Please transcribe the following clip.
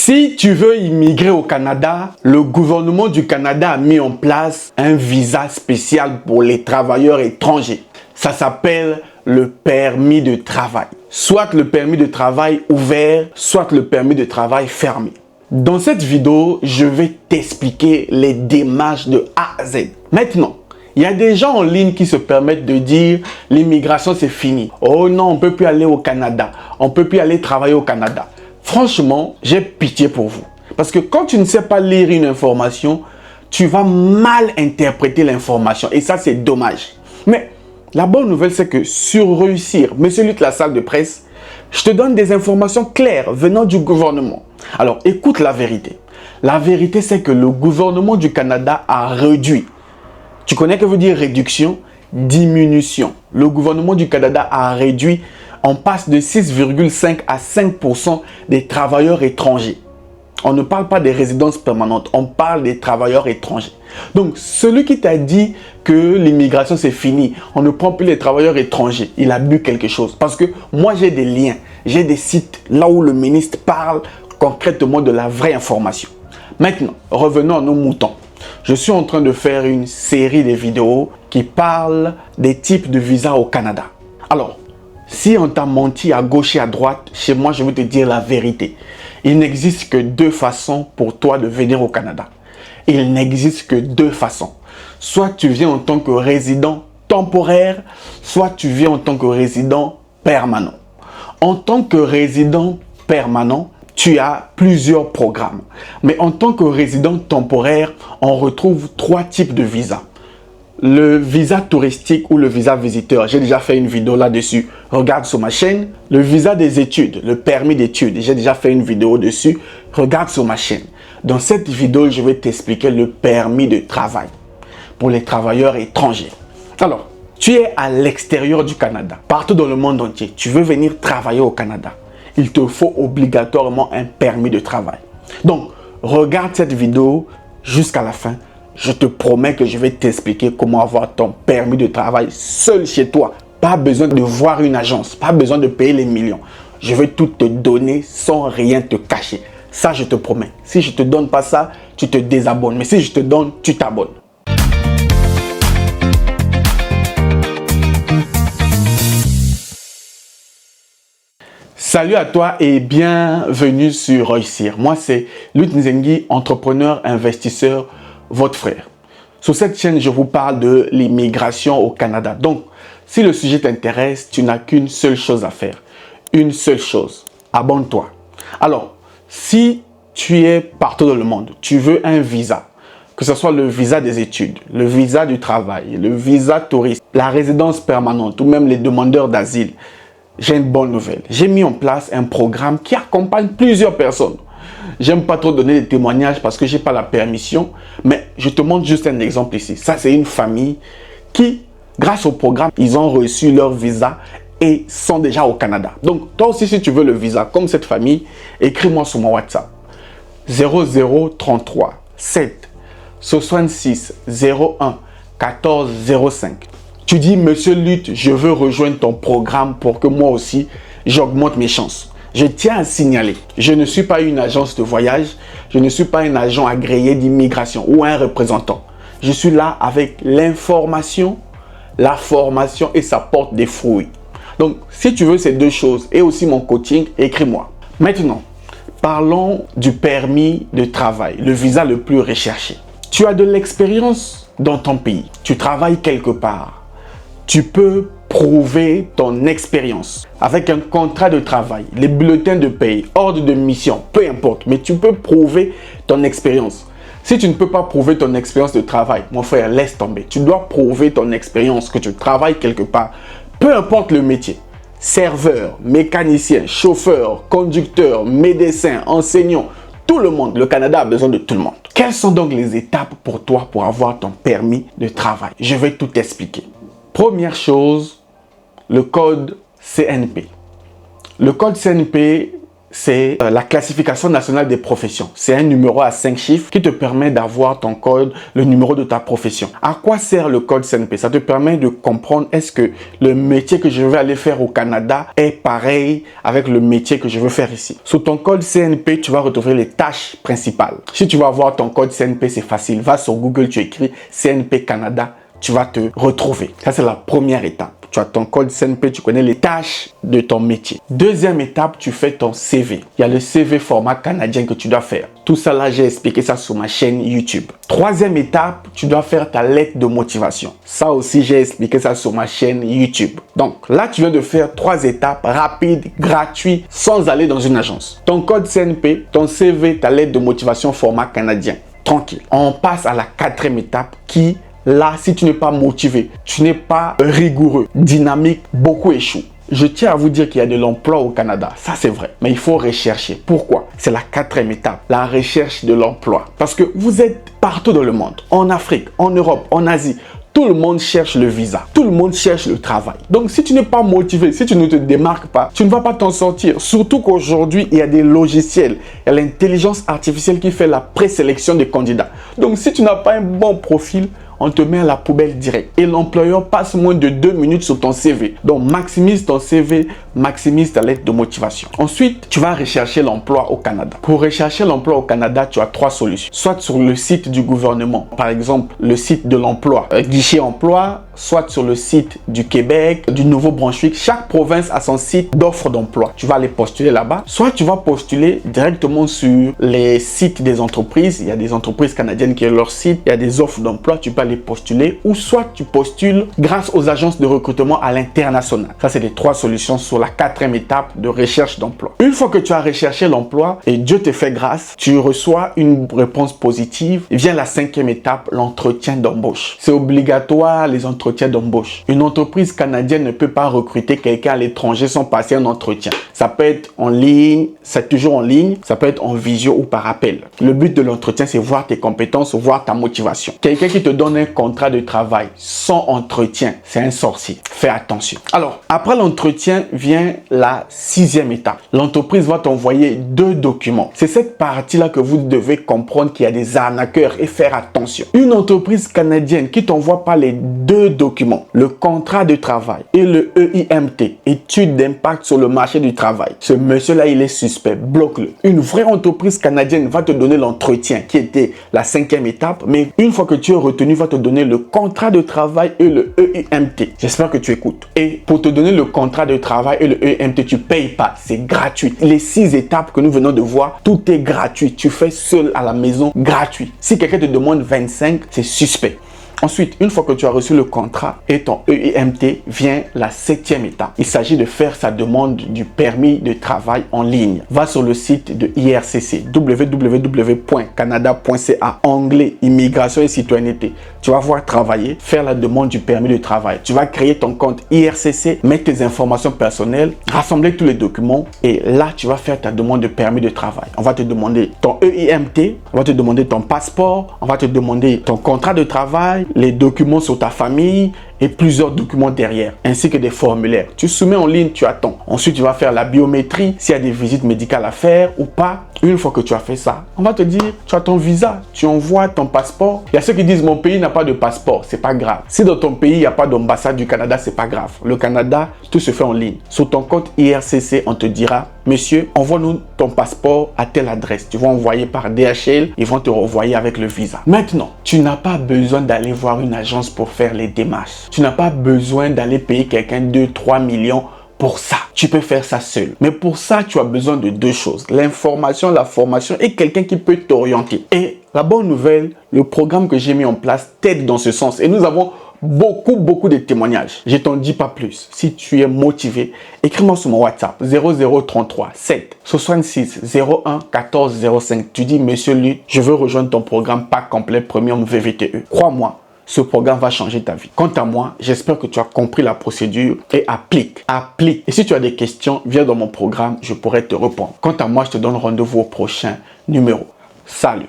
Si tu veux immigrer au Canada, le gouvernement du Canada a mis en place un visa spécial pour les travailleurs étrangers. Ça s'appelle le permis de travail. Soit le permis de travail ouvert, soit le permis de travail fermé. Dans cette vidéo, je vais t'expliquer les démarches de A à Z. Maintenant, il y a des gens en ligne qui se permettent de dire l'immigration c'est fini. Oh non, on ne peut plus aller au Canada. On ne peut plus aller travailler au Canada. Franchement, j'ai pitié pour vous. Parce que quand tu ne sais pas lire une information, tu vas mal interpréter l'information. Et ça, c'est dommage. Mais la bonne nouvelle, c'est que sur Réussir, Monsieur Lutte, la salle de presse, je te donne des informations claires venant du gouvernement. Alors, écoute la vérité. La vérité, c'est que le gouvernement du Canada a réduit. Tu connais que veut dire réduction? Diminution. Le gouvernement du Canada a réduit. On passe de 6,5 à 5% des travailleurs étrangers. On ne parle pas des résidences permanentes, on parle des travailleurs étrangers. Donc, celui qui t'a dit que l'immigration c'est fini, on ne prend plus les travailleurs étrangers, il a bu quelque chose. Parce que moi j'ai des liens, j'ai des sites là où le ministre parle concrètement de la vraie information. Maintenant, revenons à nos moutons. Je suis en train de faire une série de vidéos qui parlent des types de visas au Canada. Alors, si on t'a menti à gauche et à droite, chez moi, je vais te dire la vérité. Il n'existe que deux façons pour toi de venir au Canada. Il n'existe que deux façons. Soit tu viens en tant que résident temporaire, soit tu viens en tant que résident permanent. En tant que résident permanent, tu as plusieurs programmes. Mais en tant que résident temporaire, on retrouve trois types de visas. Le visa touristique ou le visa visiteur, j'ai déjà fait une vidéo là-dessus, regarde sur ma chaîne. Le visa des études, le permis d'études, j'ai déjà fait une vidéo dessus, regarde sur ma chaîne. Dans cette vidéo, je vais t'expliquer le permis de travail pour les travailleurs étrangers. Alors, tu es à l'extérieur du Canada, partout dans le monde entier, tu veux venir travailler au Canada. Il te faut obligatoirement un permis de travail. Donc, regarde cette vidéo jusqu'à la fin. Je te promets que je vais t'expliquer comment avoir ton permis de travail seul chez toi. Pas besoin de voir une agence, pas besoin de payer les millions. Je vais tout te donner sans rien te cacher. Ça, je te promets. Si je ne te donne pas ça, tu te désabonnes. Mais si je te donne, tu t'abonnes. Salut à toi et bienvenue sur Réussir. Moi, c'est Lutte Nzengi, entrepreneur, investisseur, votre frère. Sur cette chaîne, je vous parle de l'immigration au Canada. Donc, si le sujet t'intéresse, tu n'as qu'une seule chose à faire. Une seule chose. Abonne-toi. Alors, si tu es partout dans le monde, tu veux un visa, que ce soit le visa des études, le visa du travail, le visa touriste, la résidence permanente ou même les demandeurs d'asile, j'ai une bonne nouvelle. J'ai mis en place un programme qui accompagne plusieurs personnes. J'aime pas trop donner des témoignages parce que j'ai pas la permission, mais je te montre juste un exemple ici. Ça, c'est une famille qui, grâce au programme, ils ont reçu leur visa et sont déjà au Canada. Donc, toi aussi, si tu veux le visa, comme cette famille, écris-moi sur mon WhatsApp. 0033 7 66 01 14 05. Tu dis, Monsieur Lutte, je veux rejoindre ton programme pour que moi aussi, j'augmente mes chances. Je tiens à signaler, je ne suis pas une agence de voyage, je ne suis pas un agent agréé d'immigration ou un représentant. Je suis là avec l'information, la formation et ça porte des fruits. Donc, si tu veux ces deux choses et aussi mon coaching, écris-moi. Maintenant, parlons du permis de travail, le visa le plus recherché. Tu as de l'expérience dans ton pays, tu travailles quelque part. Tu peux prouver ton expérience avec un contrat de travail, les bulletins de paye, ordre de mission, peu importe, mais tu peux prouver ton expérience. Si tu ne peux pas prouver ton expérience de travail, mon frère, laisse tomber. Tu dois prouver ton expérience, que tu travailles quelque part, peu importe le métier. Serveur, mécanicien, chauffeur, conducteur, médecin, enseignant, tout le monde, le Canada a besoin de tout le monde. Quelles sont donc les étapes pour toi pour avoir ton permis de travail? Je vais tout expliquer. Première chose, le code CNP. Le code CNP, c'est la classification nationale des professions. C'est un numéro à 5 chiffres qui te permet d'avoir ton code, le numéro de ta profession. À quoi sert le code CNP? Ça te permet de comprendre est-ce que le métier que je vais aller faire au Canada est pareil avec le métier que je veux faire ici. Sur ton code CNP, tu vas retrouver les tâches principales. Si tu veux avoir ton code CNP, c'est facile. Va sur Google, tu écris CNP Canada, tu vas te retrouver. Ça, c'est la première étape. Tu as ton code CNP, tu connais les tâches de ton métier. Deuxième étape, tu fais ton CV. Il y a le CV format canadien que tu dois faire. Tout ça là, j'ai expliqué ça sur ma chaîne YouTube. Troisième étape, tu dois faire ta lettre de motivation. Ça aussi, j'ai expliqué ça sur ma chaîne YouTube. Donc là, tu viens de faire 3 étapes rapides, gratuites, sans aller dans une agence. Ton code CNP, ton CV, ta lettre de motivation format canadien. Tranquille. On passe à la 4e étape qui... Là, si tu n'es pas motivé, tu n'es pas rigoureux, dynamique, beaucoup échouent. Je tiens à vous dire qu'il y a de l'emploi au Canada. Ça, c'est vrai. Mais il faut rechercher. Pourquoi? C'est la 4e étape, la recherche de l'emploi. Parce que vous êtes partout dans le monde, en Afrique, en Europe, en Asie. Tout le monde cherche le visa. Tout le monde cherche le travail. Donc, si tu n'es pas motivé, si tu ne te démarques pas, tu ne vas pas t'en sortir. Surtout qu'aujourd'hui, il y a des logiciels. Il y a l'intelligence artificielle qui fait la présélection des candidats. Donc, si tu n'as pas un bon profil, on te met à la poubelle direct. Et l'employeur passe moins de 2 minutes sur ton CV. Donc, maximise ton CV, maximise ta lettre de motivation. Ensuite, tu vas rechercher l'emploi au Canada. Pour rechercher l'emploi au Canada, tu as 3 solutions. Soit sur le site du gouvernement, par exemple, le site de l'emploi, guichet emploi, soit sur le site du Québec, du Nouveau-Brunswick. Chaque province a son site d'offres d'emploi. Tu vas aller postuler là-bas. Soit tu vas postuler directement sur les sites des entreprises. Il y a des entreprises canadiennes qui ont leur site. Il y a des offres d'emploi. Tu peux aller postuler. Ou soit tu postules grâce aux agences de recrutement à l'international. Ça, c'est les 3 solutions sur la 4e étape de recherche d'emploi. Une fois que tu as recherché l'emploi et Dieu te fait grâce, tu reçois une réponse positive. Et vient la 5e étape, l'entretien d'embauche. C'est obligatoire, les entretiens d'embauche. Une entreprise canadienne ne peut pas recruter quelqu'un à l'étranger sans passer un entretien. Ça peut être en ligne, c'est toujours en ligne, ça peut être en visio ou par appel. Le but de l'entretien, c'est voir tes compétences, voir ta motivation. Quelqu'un qui te donne un contrat de travail sans entretien, c'est un sorcier. Fais attention. Alors, après l'entretien vient la 6e étape. L'entreprise va t'envoyer 2 documents. C'est cette partie-là que vous devez comprendre qu'il y a des arnaqueurs et faire attention. Une entreprise canadienne qui t'envoie pas les 2 documents, le contrat de travail et le EIMT, étude d'impact sur le marché du travail. Ce monsieur-là, il est suspect, bloque-le. Une vraie entreprise canadienne va te donner l'entretien qui était la 5e étape, mais une fois que tu es retenu, va te donner le contrat de travail et le EIMT. J'espère que tu écoutes. Et pour te donner le contrat de travail et le EIMT, tu payes pas, c'est gratuit. Les 6 étapes que nous venons de voir, tout est gratuit. Tu fais seul à la maison, gratuit. Si quelqu'un te demande 25, c'est suspect. Ensuite, une fois que tu as reçu le contrat et ton EIMT, vient la 7e étape. Il s'agit de faire sa demande du permis de travail en ligne. Va sur le site de IRCC, www.canada.ca, onglet immigration et citoyenneté. Tu vas voir travailler, faire la demande du permis de travail. Tu vas créer ton compte IRCC, mettre tes informations personnelles, rassembler tous les documents et là, tu vas faire ta demande de permis de travail. On va te demander ton EIMT, on va te demander ton passeport, on va te demander ton contrat de travail, les documents sur ta famille et plusieurs documents derrière, ainsi que des formulaires. Tu soumets en ligne, tu attends. Ensuite, tu vas faire la biométrie, s'il y a des visites médicales à faire ou pas. Une fois que tu as fait ça, on va te dire, tu as ton visa, tu envoies ton passeport. Il y a ceux qui disent, mon pays n'a pas de passeport, c'est pas grave. Si dans ton pays, il n'y a pas d'ambassade du Canada, c'est pas grave. Le Canada, tout se fait en ligne. Sur ton compte IRCC, on te dira, monsieur, envoie-nous ton passeport à telle adresse. Tu vas envoyer par DHL, ils vont te renvoyer avec le visa. Maintenant, tu n'as pas besoin d'aller voir une agence pour faire les démarches. Tu n'as pas besoin d'aller payer quelqu'un 2-3 millions pour ça. Tu peux faire ça seul. Mais pour ça, tu as besoin de 2 choses. L'information, la formation et quelqu'un qui peut t'orienter. Et la bonne nouvelle, le programme que j'ai mis en place t'aide dans ce sens. Et nous avons beaucoup de témoignages. Je t'en dis pas plus. Si tu es motivé, écris-moi sur mon WhatsApp 0033 7 66 01 14 05. Tu dis, monsieur Luc, je veux rejoindre ton programme Pack Complet Premium VVTE. Crois-moi, ce programme va changer ta vie. Quant à moi, j'espère que tu as compris la procédure et applique. Et si tu as des questions, viens dans mon programme, je pourrai te répondre. Quant à moi, je te donne rendez-vous au prochain numéro. Salut!